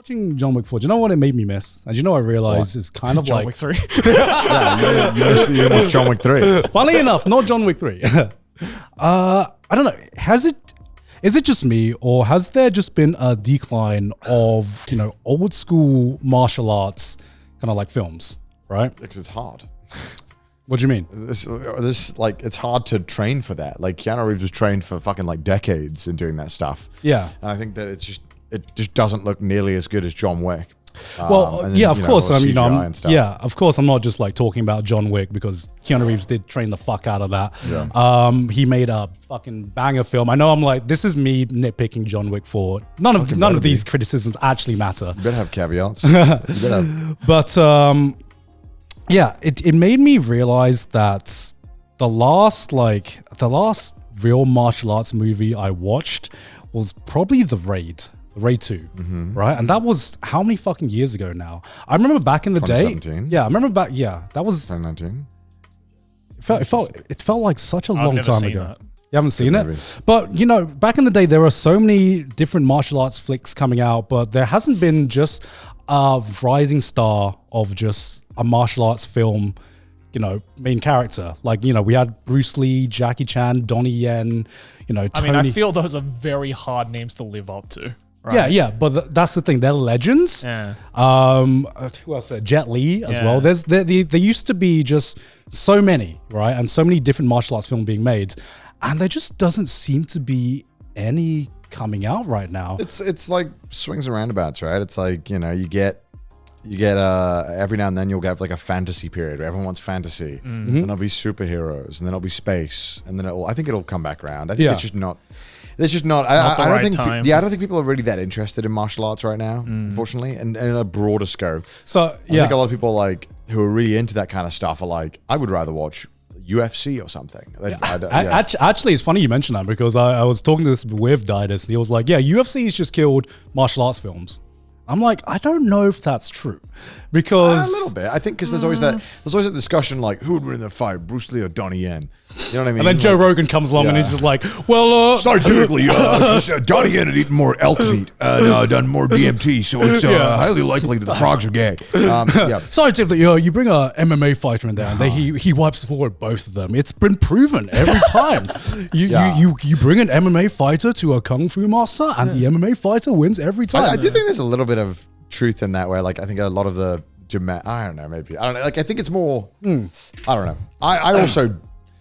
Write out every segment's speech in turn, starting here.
watching John Wick 4, do you know what it made me miss? And you know, I realized it's kind of John like Wick 3. You watched John Wick 3. Funnily enough, not John Wick 3. I don't know. Is it just me, or has there just been a decline of, old school martial arts kind of like films, right? Because it's hard. What do you mean? This like, it's hard to train for that. Like, Keanu Reeves was trained for fucking like decades in doing that stuff. Yeah. And I think that it just doesn't look nearly as good as John Wick. Well, And then, yeah, of course. all the I mean, CGI and stuff. yeah, of course. I'm not just like talking about John Wick because Keanu Reeves did train the fuck out of that. Yeah. He made a fucking banger film. I know. I'm like, this is me nitpicking John Wick 4. None of these criticisms actually matter. You better have caveats. You better have. But yeah, it made me realize that the last real martial arts movie I watched was probably The Raid. Raid 2, right? And that was how many fucking years ago now? I remember back in the day. 2017? Yeah, I remember back. Yeah, that was. 2019. It felt like such a long never time seen ago. that. You haven't seen movie. it, but back in the day, there were so many different martial arts flicks coming out, but there hasn't been just a rising star of just a martial arts film. Main character. Like, we had Bruce Lee, Jackie Chan, Donnie Yen. Tony. I mean, I feel those are very hard names to live up to. Right? Yeah, but that's the thing. They're legends. Yeah. Who else? Jet Li as well. There used to be just so many, right? And so many different martial arts films being made, and there just doesn't seem to be any coming out right now. It's like swings and roundabouts, right? It's like, you get every now and then you'll get like a fantasy period where everyone wants fantasy. Then there'll be superheroes, and then it'll be space, and then I think it'll come back around. I think it's just not. It's just not. I don't think. time. I don't think people are really that interested in martial arts right now, unfortunately, and in a broader scope. So I think a lot of people who are really into that kind of stuff are like, I would rather watch UFC or something. Actually, it's funny you mention that because I was talking to this with Didus, and he was like, "Yeah, UFC has just killed martial arts films." I'm like, I don't know if that's true, because a little bit. I think because there's always that discussion like, who would win in the fight, Bruce Lee or Donnie Yen? You know what I mean? And then Joe Rogan comes along and he's just like, well, scientifically, Donnie Yen had eaten more elk meat and done more DMT, so it's highly likely that the frogs are gay. Scientifically, you bring a MMA fighter in there and he wipes the floor with both of them. It's been proven every time. You bring an MMA fighter to a kung fu master and the MMA fighter wins every time. I do think there's a little bit of truth in that, where like I think a lot of the I don't know, maybe I don't know. Like I think it's more. I don't know. I also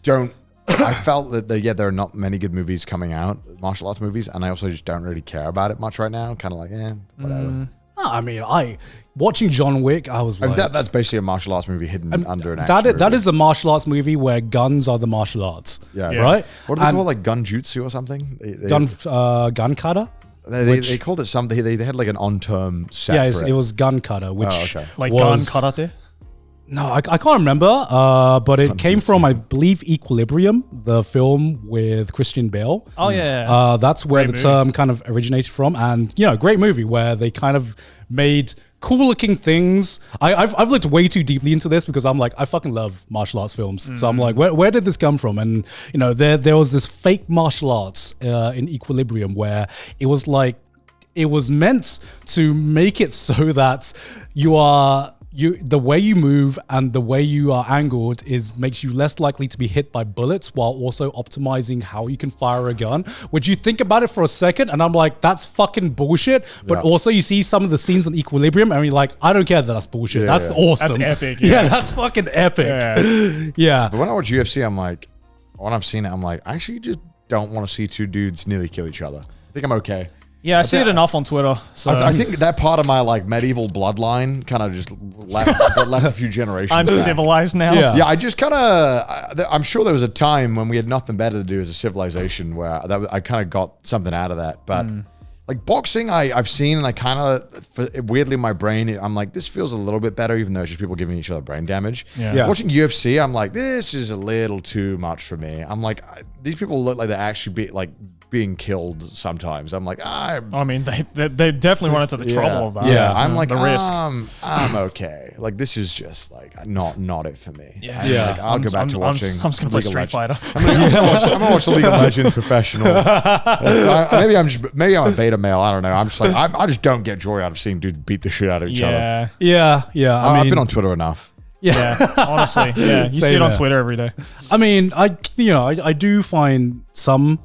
don't. I felt that there are not many good movies coming out, martial arts movies, and I also just don't really care about it much right now. Kind of like, whatever. No, I mean, watching John Wick, I was like, that's basically a martial arts movie hidden under an action movie. That is a martial arts movie where guns are the martial arts. Yeah. Right. What do they call it, like gun jutsu or something? Gun kata. They called it something. They had like an on-term set. Yeah, it was gun kata, which like gun karate. No, I can't remember, but it came from, I believe, Equilibrium, the film with Christian Bale. Oh, yeah. That's where the term kind of originated from. And, great movie where they kind of made cool-looking things. I've looked way too deeply into this because I'm like, I fucking love martial arts films. So I'm like, where did this come from? And, there was this fake martial arts in Equilibrium where it was like, it was meant to make it so that the way you move and the way you are angled makes you less likely to be hit by bullets while also optimizing how you can fire a gun. Which you think about it for a second and I'm like, that's fucking bullshit. But also you see some of the scenes in Equilibrium and you're like, I don't care that that's bullshit. That's awesome. That's epic. Yeah, that's fucking epic. Yeah. But when I watch UFC, I'm like, when I've seen it, I'm like, I actually just don't want to see two dudes nearly kill each other. I think I'm okay. Yeah, I see it enough on Twitter. So I think that part of my like medieval bloodline kind of just left a few generations. I'm civilized now. Yeah, I just kind of. I'm sure there was a time when we had nothing better to do as a civilization where I kind of got something out of that. But like boxing, I've seen and I kind of weirdly in my brain, I'm like, this feels a little bit better, even though it's just people giving each other brain damage. Yeah. Watching UFC, I'm like, this is a little too much for me. I'm like, these people look like they actually being killed sometimes. I'm like, I mean, they definitely run into the trouble of that. Yeah, I'm like, the risk. I'm okay. Like, this is just like not it for me. Yeah. I'm Yeah. like, I'll go back to watching. I'm just gonna play League of Street Legends. Fighter. I'm gonna watch the League of Legends professional. Maybe I'm a beta male. I don't know. I'm just like, I just don't get joy out of seeing dudes beat the shit out of each other. Yeah. Yeah. I've been on Twitter enough. Yeah. Honestly. Yeah. You Same see it on here. Twitter every day. I mean, I do find some,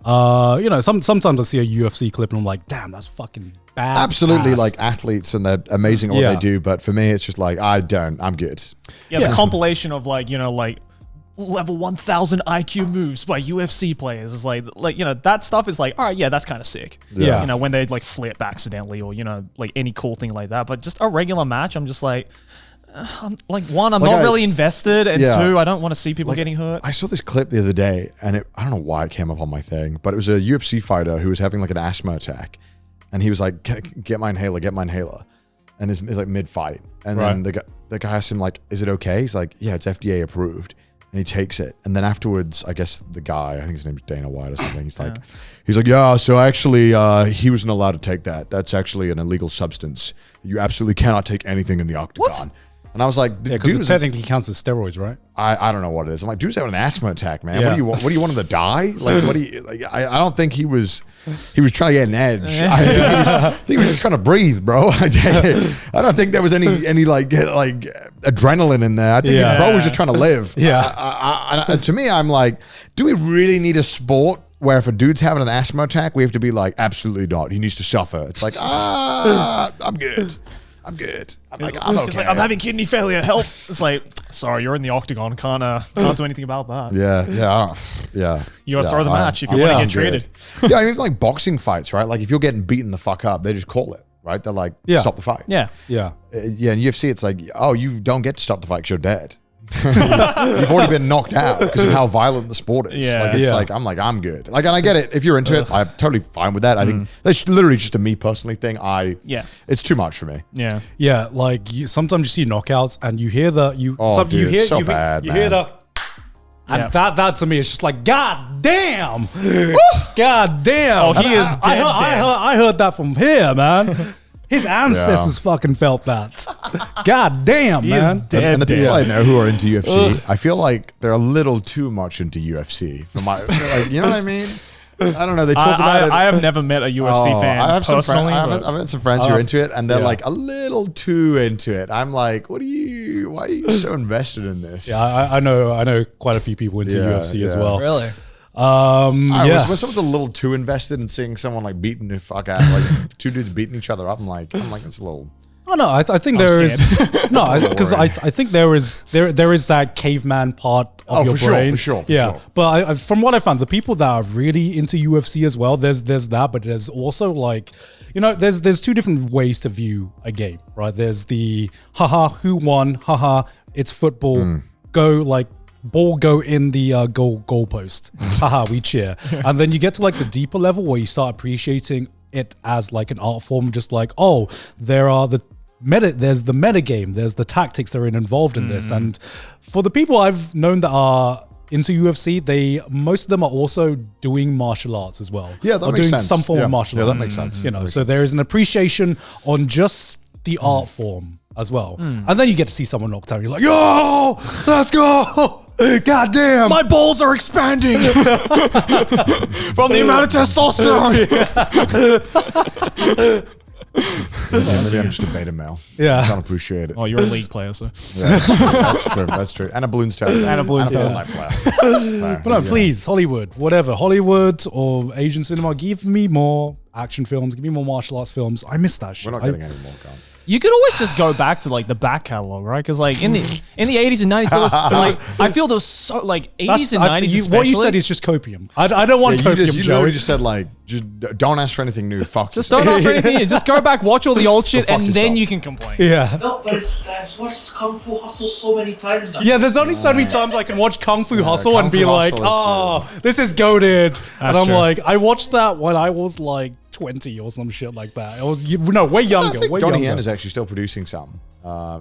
sometimes I see a UFC clip and I'm like, damn, that's fucking bad. Absolutely, like athletes and they're amazing at what Yeah. they do. But for me, it's just like, I'm good. Yeah, the compilation of like level 1000 IQ moves by UFC players is like that stuff is like, all right, yeah, that's kind of sick. Yeah. When they like flip accidentally or like any cool thing like that. But just a regular match, I'm just like, I'm not really invested, and two, I don't want to see people getting hurt. I saw this clip the other day, and I don't know why it came up on my thing, but it was a UFC fighter who was having like an asthma attack, and he was like, "Get my inhaler, get my inhaler," and it's like mid-fight, and then the guy asked him like, "Is it okay?" He's like, "Yeah, it's FDA approved." And he takes it, and then afterwards, I guess the guy, I think his name's Dana White or something. He's like, yeah. So actually, he wasn't allowed to take that. That's actually an illegal substance. You absolutely cannot take anything in the octagon. What? And I was like, Yeah, because it technically counts as steroids, right? I don't know what it is. I'm like, dude's having an asthma attack, man. Yeah. What do you want him to die? Like, what do you like? I don't think he was trying to get an edge. I think he was just trying to breathe, bro. I don't think there was any like adrenaline in there. I think bro was just trying to live. Yeah. To me, I'm like, do we really need a sport where if a dude's having an asthma attack, we have to be like, absolutely not. He needs to suffer. It's like, I'm good. I'm good. I'm okay. It's like, I'm having kidney failure. Help. It's like, sorry, you're in the octagon. Can't do anything about that. Yeah. You got to throw the match if you want to get treated. Yeah, I mean, like boxing fights, right? Like if you're getting beaten the fuck up, they just call it, right? They're like, stop the fight. Yeah. Yeah. Yeah, in UFC, it's like, oh, you don't get to stop the fight because you're dead. You've already been knocked out because of how violent the sport is. Yeah. Like it's like I'm good. Like, and I get it. If you're into it, I'm totally fine with that. I think that's literally just a me personally thing. It's too much for me. Yeah. Yeah, like sometimes you see knockouts and you hear the bad, you hear the and that to me is just like, God damn. God damn. Oh, he is dead. I heard that from here, man. His ancestors fucking felt that. God damn, man. And the people I know who are into UFC, I feel like they're a little too much into UFC. For my, like, you know what I mean? I don't know. They talk about it. I have never met a UFC fan I have personally. I've had some friends who are into it, and they're like a little too into it. I'm like, why are you so invested in this? Yeah, I know quite a few people into UFC as well. Really? When someone's a little too invested in seeing someone like beating the fuck out, like two dudes beating each other up, I'm like, it's a little. Oh no, I think there is because I think there is that caveman part of your brain. For sure. But from what I found, the people that are really into UFC as well, there's that, but there's also like, there's two different ways to view a game, right? There's the haha, who won, haha, it's football, ball go in the goal post, haha, we cheer. And then you get to like the deeper level where you start appreciating it as like an art form, just like, oh, there's the meta game, there's the tactics that are involved in this. And for the people I've known that are into UFC, most of them are also doing martial arts as well. Yeah, that or makes doing sense. some form of martial arts. That makes sense. So there is an appreciation on just the art form as well. And then you get to see someone knocked out. You're like, yo, let's go. God damn. My balls are expanding from the amount of testosterone. Maybe I'm just a beta male. Yeah. I can't appreciate it. Oh, you're a league player, so. Yeah, that's true. And a balloons tower. And a balloons tower. player. But no, please, Hollywood, whatever. Hollywood or Asian cinema, give me more action films, give me more martial arts films. I miss that shit. We're not getting any more, Carl. You could always just go back to like the back catalog, right? Because like in the 80s and 90s, there was, like I feel those so like 80s and 90s. What you said is just copium. I don't want copium. You literally just said like, just don't ask for anything new. Fuck. Just don't ask for anything. Just go back, watch all the old shit, and then you can complain. Yeah. No, but I've watched Kung Fu Hustle so many times now. Yeah, there's only so many times I can watch Kung Fu Hustle and be like, this is goated. And I'm like, I watched that when I was like 20 or some shit like that. Or, way younger. I think way Donnie younger. Yen is actually still producing some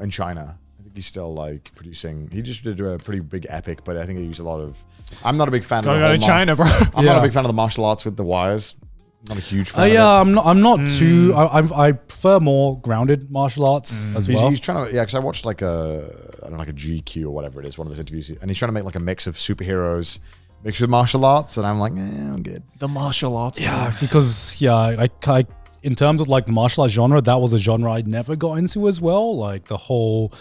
in China. he's still like producing. He just did a pretty big epic, but I think he used a lot of. I'm not a big fan Gotta of go the to whole China, bro. I'm not a big fan of the martial arts with the wires. Not a huge fan. Yeah, of it. I'm not too. I prefer more grounded martial arts as well. He's trying to, because I watched like a GQ or whatever it is, one of those interviews, and he's trying to make like a mix of superheroes mixed with martial arts, and I'm like, I'm good. The martial arts. Yeah, because I in terms of like the martial arts genre, that was a genre I never got into as well. Like the whole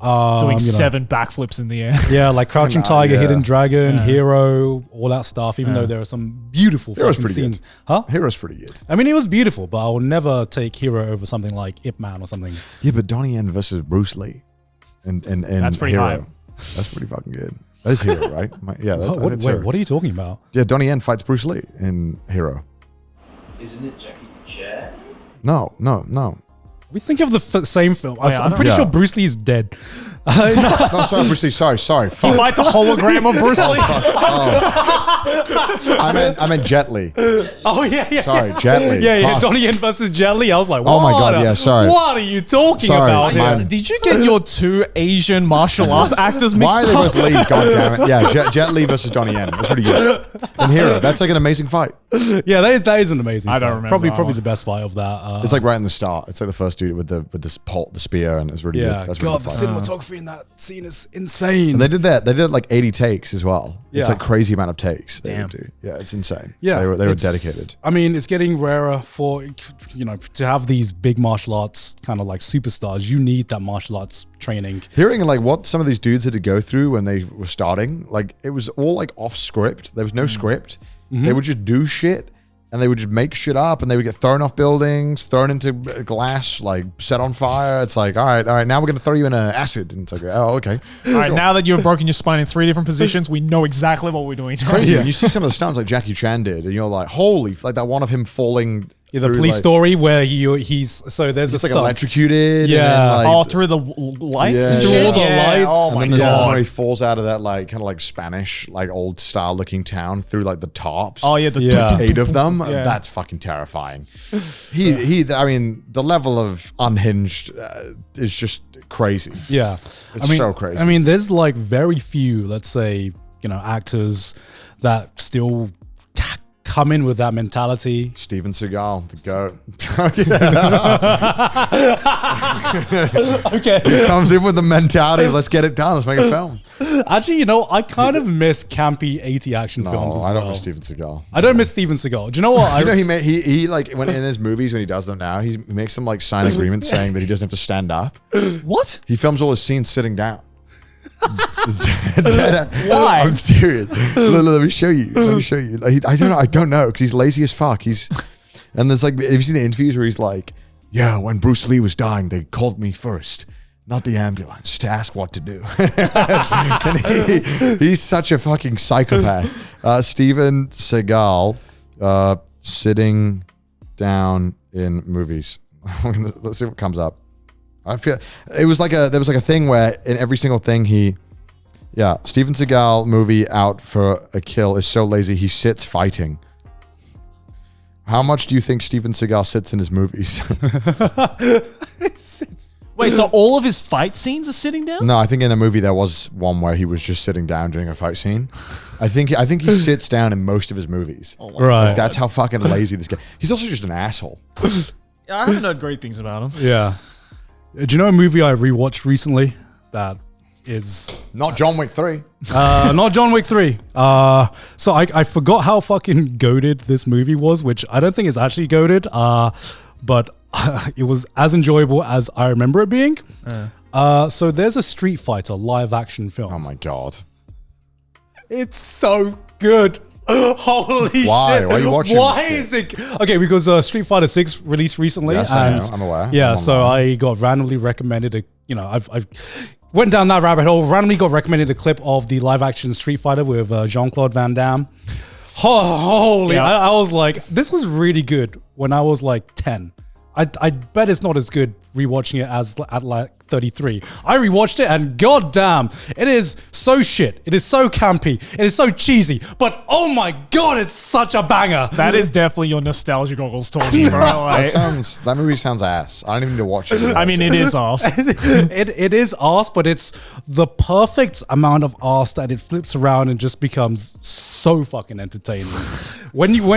Doing 7 backflips in the air. Yeah, like Crouching Tiger, yeah. Hidden Dragon, Hero, all that stuff. Even though there are some beautiful Hero's fucking pretty scenes, good. huh? Hero's pretty good. I mean, it was beautiful, but I will never take Hero over something like Ip Man or something. Yeah, but Donnie Yen versus Bruce Lee, and That's pretty Hero. hype. That's pretty fucking good. That is Hero, right? Yeah, that's Hero. What are you talking about? Yeah, Donnie Yen fights Bruce Lee in Hero. Isn't it Jackie Chan? No. We think of the same film. yeah, I I'm don't- pretty Yeah. sure Bruce Lee is dead. No, sorry, Bruce Lee. Sorry. He Fuck. fights a hologram of Bruce Lee. I meant Jet Li. Oh yeah. Sorry, Jet Li. Yeah. Fuck. Donnie Yen versus Jet Li. I was like, Oh my God, yeah, sorry. What are you talking Sorry, about my- here? Did you get your 2 Asian martial arts actors mixed Why are they up? both Lee? God damn it. Yeah, Jet Li versus Donnie Yen. That's pretty good. In Hero, that's like an amazing fight. Yeah, that is an amazing. I don't fight. remember Probably that one. the best fight of that. It's like right in the start. It's like the first dude with the spear, and it's really yeah. good. That's God, really the good fight. cinematography in that scene is insane. And they did that. They did like 80 takes as well. Yeah. It's like crazy amount of takes they Damn. would do. Yeah, it's insane. Yeah, they were it's- dedicated. I mean, it's getting rarer for to have these big martial arts kind of like superstars. You need that martial arts training. Hearing like what some of these dudes had to go through when they were starting, like it was all like off script. There was no script. They would just do shit. And they would just make shit up, and they would get thrown off buildings, thrown into glass, like set on fire. It's like, all right, now we're gonna throw you in acid, and it's like, oh, okay. All right, now that you've broken your spine in 3 different positions, we know exactly what we're doing. Crazy. When you see some of the stunts like Jackie Chan did, and you're like, holy, like that one of him falling. Yeah, the through, police like, story where he's so there's It's a like stunt. electrocuted. Yeah. And then, like, Oh, through the lights Yeah, and yeah. shit? All the lights. Oh and my then there's God. one where he falls out of that like kind of like Spanish, like old style looking town through like the tops. Oh yeah, the Yeah. 8 of them. Yeah. That's fucking terrifying. I mean, the level of unhinged is just crazy. Yeah, It's so crazy. I mean, there's like very few, let's say, actors that still come in with that mentality. Steven Seagal, the goat. Okay. Comes in with the mentality, let's get it done, let's make a film. Actually, I kind of miss campy 80 action films as I don't well. miss Steven Seagal. I don't miss Steven Seagal. Do you know what? You know, he like when in his movies when he does them now, he makes them like sign agreements saying that he doesn't have to stand up. What? He films all his scenes sitting down. Why? I'm serious. Let me show you. Like, I don't know because he's lazy as fuck. And there's like, have you seen the interviews where he's like, yeah, when Bruce Lee was dying, they called me first, not the ambulance, to ask what to do. And he's such a fucking psychopath. Steven Seagal, sitting down in movies. Let's see what comes up. I feel there was like a thing where in every single thing Steven Seagal movie out for a kill is so lazy he sits fighting. How much do you think Steven Seagal sits in his movies? Wait, so all of his fight scenes are sitting down? No, I think in the movie there was one where he was just sitting down during a fight scene. I think he sits down in most of his movies. Right. Like, that's how fucking lazy this guy. He's also just an asshole. I haven't heard great things about him. Yeah. Do you know a movie I rewatched recently that is Not John Wick 3. not John Wick 3? So I forgot how fucking goated this movie was, which I don't think is actually goated, but it was as enjoyable as I remember it being. So there's a Street Fighter live action film. Oh my god. It's so good. Holy Why? shit. Why are you watching Why this is it? Okay, because Street Fighter 6 released recently. Yes, I and know. I'm aware. Yeah, I'm so online. I got randomly recommended I went down that rabbit hole, randomly got recommended a clip of the live action Street Fighter with Jean-Claude Van Damme. Holy, Yeah. I was like, this was really good when I was like 10. I bet it's not as good rewatching it as at like 33. I rewatched it and goddamn, it is so shit. It is so campy. It is so cheesy. But oh my god, it's such a banger. That is definitely your nostalgia goggles talking, bro. Like, That movie sounds ass. I don't even need to watch it. I mean, it is ass. It is arse, but it's the perfect amount of arse that it flips around and just becomes so fucking entertaining. when you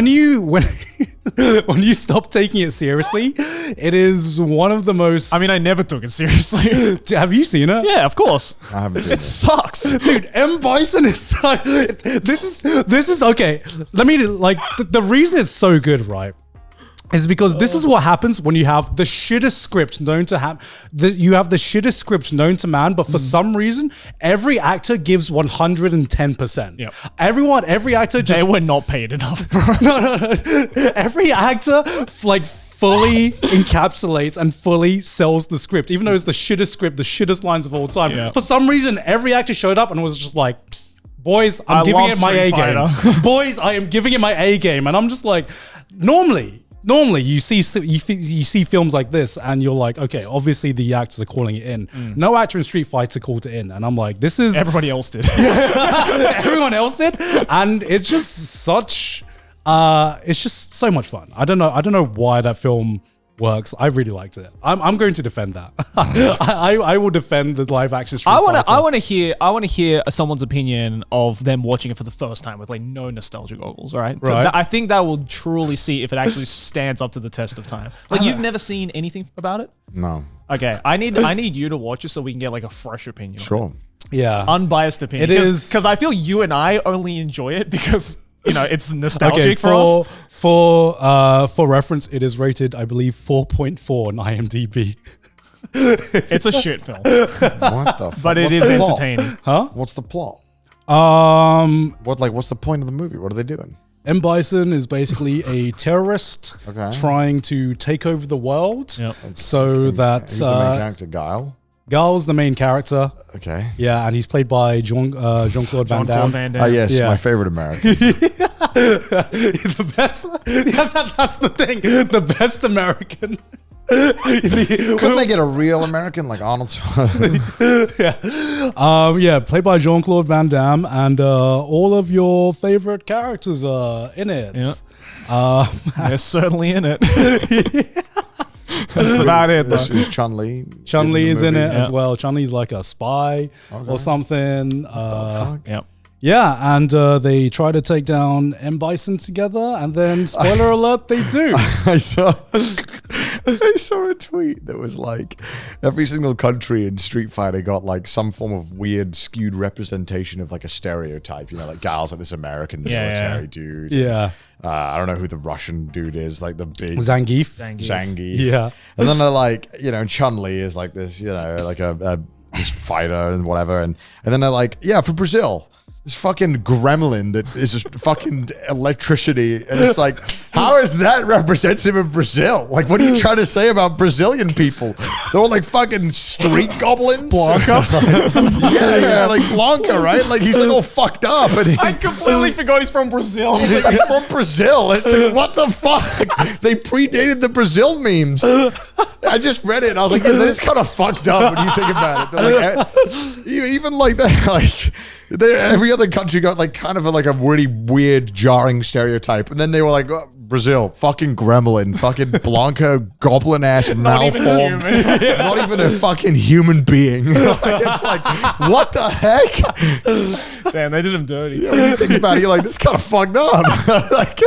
stop taking it seriously, it is one of the most. I mean, I never took it seriously. Have you seen it? Yeah, of course. I haven't seen It sucks. Dude, M. Bison is so, this is okay. Let me the reason it's so good, right? Is because this is what happens when you have the shittest script known to have you have the shittest script known to man, but for some reason every actor gives 110%. Yep. Every actor They just were not paid enough, bro. no. Every actor fully encapsulates and fully sells the script, even though it's the shittest script, the shittest lines of all time. Yeah. For some reason, every actor showed up and was just like, boys, I'm giving love it my A Street game. Fighter. Boys, I am giving it my A game. And I'm just like, normally you see films like this and you're like, okay, obviously the actors are calling it in. No actor in Street Fighter called it in. And I'm like, this is... Everybody else did. Everyone else did. And it's just so much fun. I don't know why that film works. I really liked it. I'm going to defend that. I will defend the live action Street Fighter. I want to hear someone's opinion of them watching it for the first time with like no nostalgia goggles. Right. So Right. I think that will truly see if it actually stands up to the test of time. Like you've never seen anything about it. No. Okay. I need you to watch it so we can get like a fresh opinion. Sure. Yeah. Unbiased opinion. It is- because I feel you and I only enjoy it because it's nostalgic for us. For reference, it is rated, I believe, 4.4 on IMDb. It's a shit film, What the fuck? but it What's is the plot? entertaining. What's the plot? Um, What's the point of the movie? What are they doing? M. Bison is basically a terrorist trying to take over the world. Yep. So that Who's the main character? Guile? Guile's the main character. Okay. Yeah, and he's played by Jean-Claude Van Damme. Ah, yes, Yeah. my favorite American. The best. Yeah, that's the thing. The best American. Couldn't they get a real American like Arnold Schwarzenegger? Yeah, played by Jean-Claude Van Damme, and all of your favorite characters are in it. Yeah. They're certainly in it. That's about it. This Though. is Chun-Li. Chun-Li is in it Yeah. as well. Chun-Li's like a spy or something. Fuck. Yep. Yeah, and they try to take down M. Bison together, and then, spoiler alert, they do. I saw a tweet that was like every single country in Street Fighter got like some form of weird skewed representation of like a stereotype, like Guile's like this American military dude. Yeah. I don't know who the Russian dude is, like the big Zangief. Zangief. Yeah. And then they're like, Chun-Li is like this, like a this fighter and whatever. And then they're like, yeah, for Brazil. This fucking gremlin that is just fucking electricity. And it's like, how is that representative of Brazil? Like, what are you trying to say about Brazilian people? They're all like fucking street goblins. Blanca. yeah, like Blanca, right? Like he's like all fucked up. And I completely forgot he's from Brazil. he's like, he's from Brazil. It's like, what the fuck? They predated the Brazil memes. I just read it and I was like, yeah, that is kind of fucked up when you think about it. Like, even like that, like every other country got like kind of like a really weird, jarring stereotype, and then they were like, oh, Brazil, fucking gremlin, fucking Blanca, goblin ass, malformed, not even a fucking human being. It's like, what the heck? Damn, they did him dirty. When you think about it, you're like, this is kind of fucked up. Like,